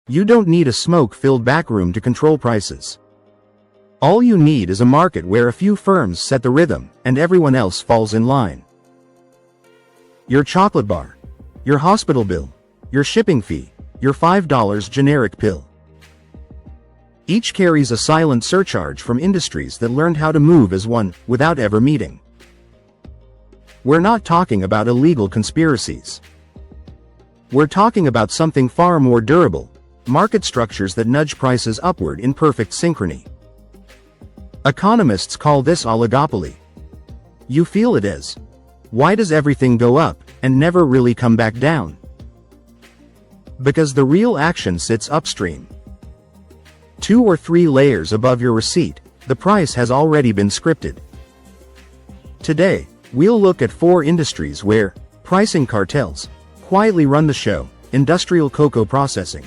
You don't need a smoke-filled backroom to control prices. All you need is a market where a few firms set the rhythm and everyone else falls in line. Your chocolate bar, your hospital bill, your shipping fee, your $5 generic pill. Each carries a silent surcharge from industries that learned how to move as one without ever meeting. We're not talking about illegal conspiracies. We're talking about something far more durable, market structures that nudge prices upward in perfect synchrony. Economists call this oligopoly. You feel it is. Why does everything go up and never really come back down? Because the real action sits upstream. 2 or 3 layers above your receipt, the price has already been scripted. Today, we'll look at 4 industries where pricing cartels quietly run the show: industrial cocoa processing,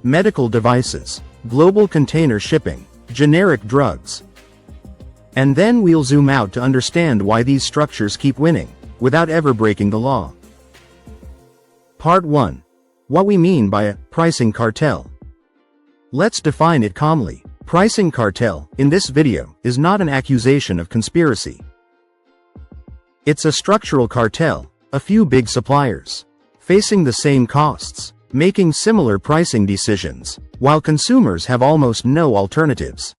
medical devices, global container shipping, generic drugs. And then we'll zoom out to understand why these structures keep winning, without ever breaking the law. Part 1. What we mean by a pricing cartel. Let's define it calmly. Pricing cartel, in this video, is not an accusation of conspiracy. It's a structural cartel, a few big suppliers, facing the same costs, making similar pricing decisions, while consumers have almost no alternatives.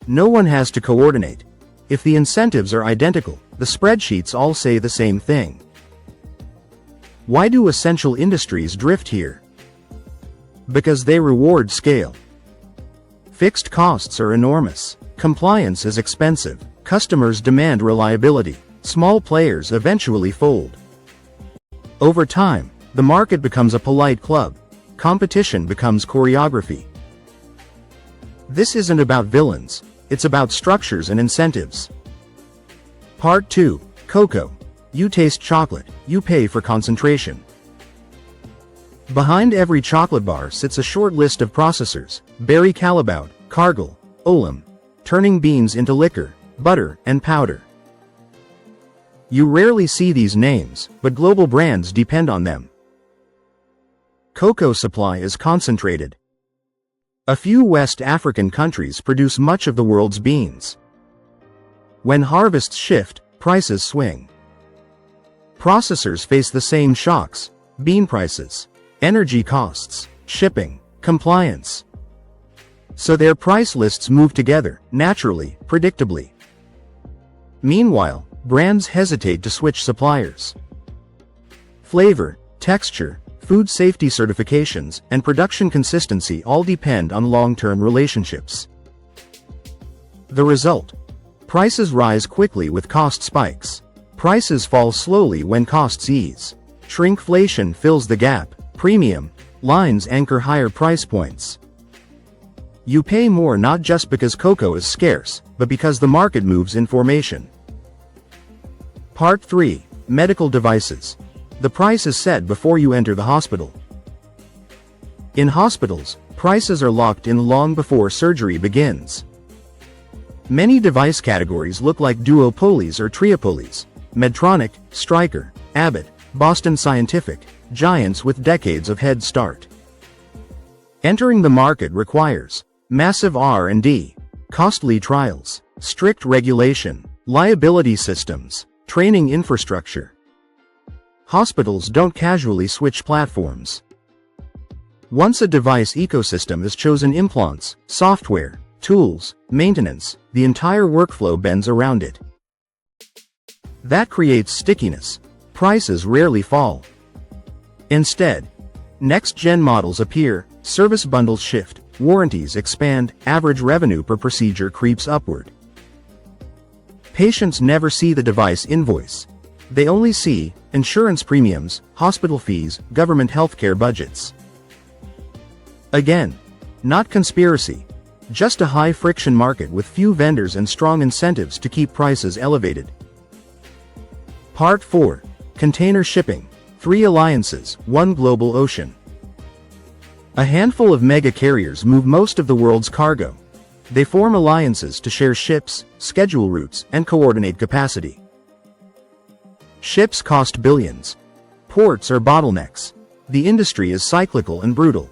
No one has to coordinate. If the incentives are identical, the spreadsheets all say the same thing. Why do essential industries drift here? Because they reward scale. Fixed costs are enormous. Compliance is expensive. Customers demand reliability. Small players eventually fold. Over time, the market becomes a polite club. Competition becomes choreography. This isn't about villains. It's about structures and incentives. Part 2. Cocoa. You taste chocolate, you pay for concentration. Behind every chocolate bar sits a short list of processors: Barry Callebaut, Cargill, Olam, turning beans into liquor, butter, and powder. You rarely see these names, but global brands depend on them. Cocoa supply is concentrated. A few West African countries produce much of the world's beans. When harvests shift, prices swing. Processors face the same shocks: bean prices, energy costs, shipping, compliance. So their price lists move together, naturally, predictably. Meanwhile, brands hesitate to switch suppliers. Flavor, texture, food safety certifications, and production consistency all depend on long-term relationships. The result: prices rise quickly with cost spikes. Prices fall slowly when costs ease. Shrinkflation fills the gap. Premium lines anchor higher price points. You pay more not just because cocoa is scarce, but because the market moves in formation. Part 3. Medical devices. The price is set before you enter the hospital. In hospitals, prices are locked in long before surgery begins. Many device categories look like duopolies or triopolies: Medtronic, Stryker, Abbott, Boston Scientific, giants with decades of head start. Entering the market requires massive R&D, costly trials, strict regulation, liability systems, training infrastructure. Hospitals don't casually switch platforms. Once a device ecosystem is chosen, implants, software, tools, maintenance, the entire workflow bends around it. That creates stickiness. Prices rarely fall. Instead, next-gen models appear, service bundles shift, warranties expand, average revenue per procedure creeps upward. Patients never see the device invoice. They only see insurance premiums, hospital fees, government healthcare budgets. Again, not conspiracy, just a high-friction market with few vendors and strong incentives to keep prices elevated. Part 4. Container shipping. 3 alliances, 1 global ocean. A handful of mega carriers move most of the world's cargo. They form alliances to share ships, schedule routes, and coordinate capacity. Ships cost billions. Ports are bottlenecks. The industry is cyclical and brutal.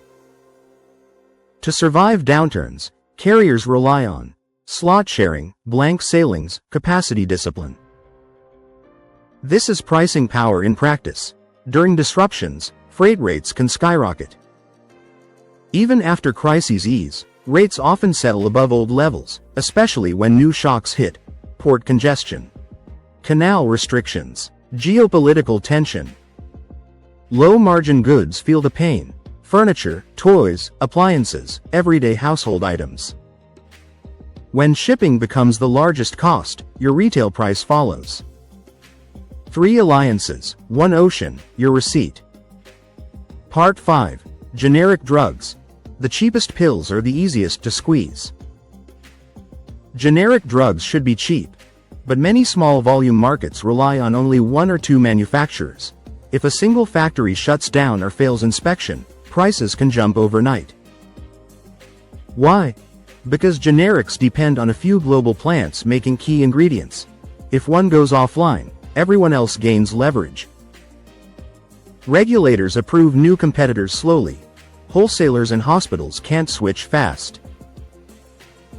To survive downturns, carriers rely on slot sharing, blank sailings, capacity discipline. This is pricing power in practice. During disruptions, freight rates can skyrocket. Even after crises ease, rates often settle above old levels, especially when new shocks hit: port congestion, canal restrictions, geopolitical tension. Low-margin goods feel the pain: furniture, toys, appliances, everyday household items. When shipping becomes the largest cost, your retail price follows. 3 alliances, 1 ocean, your receipt. Part 5. Generic drugs. The cheapest pills are the easiest to squeeze. Generic drugs should be cheap, but many small volume markets rely on only 1 or 2 manufacturers. If a single factory shuts down or fails inspection, prices can jump overnight. Why? Because generics depend on a few global plants making key ingredients. If one goes offline, everyone else gains leverage. Regulators approve new competitors slowly. Wholesalers and hospitals can't switch fast.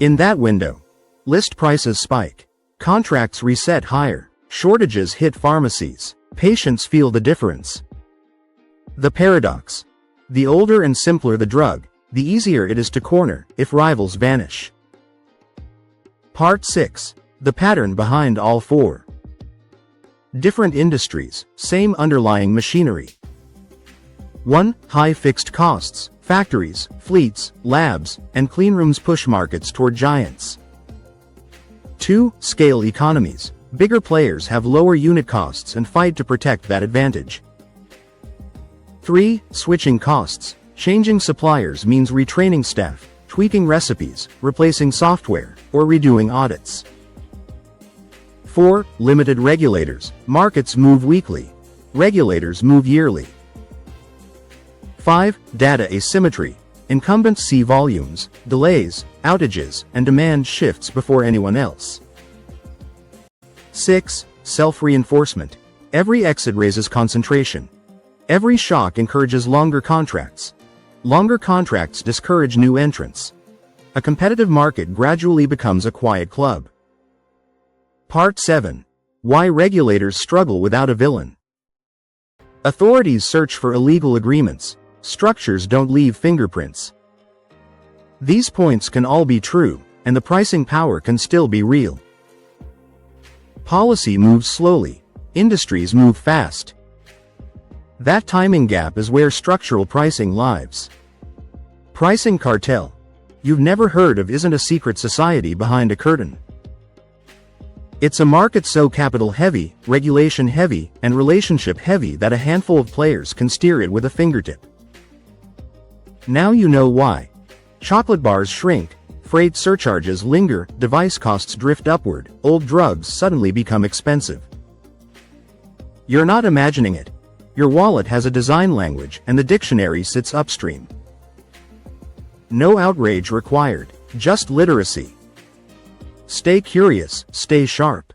In that window, list prices spike. Contracts reset higher. Shortages hit pharmacies. Patients feel the difference. The paradox: the older and simpler the drug, the easier it is to corner if rivals vanish. Part 6. The pattern behind all 4. Different industries, same underlying machinery. 1. High fixed costs. Factories, fleets, labs, and cleanrooms push markets toward giants. 2. Scale economies. Bigger players have lower unit costs and fight to protect that advantage. 3. Switching costs. Changing suppliers means retraining staff, tweaking recipes, replacing software, or redoing audits. 4. Limited regulators. Markets move weekly. Regulators move yearly. 5. Data asymmetry. Incumbents see volumes, delays, outages, and demand shifts before anyone else. 6. Self-reinforcement. Every exit raises concentration. Every shock encourages longer contracts. Longer contracts discourage new entrants. A competitive market gradually becomes a quiet club. Part 7. Why regulators struggle without a villain. Authorities search for illegal agreements. Structures don't leave fingerprints. These points can all be true, and the pricing power can still be real. Policy moves slowly. Industries move fast. That timing gap is where structural pricing lives. Pricing cartel you've never heard of isn't a secret society behind a curtain. It's a market so capital-heavy, regulation-heavy, and relationship-heavy that a handful of players can steer it with a fingertip. Now you know why. Chocolate bars shrink, freight surcharges linger, device costs drift upward, old drugs suddenly become expensive. You're not imagining it. Your wallet has a design language, and the dictionary sits upstream. No outrage required, just literacy. Stay curious, stay sharp.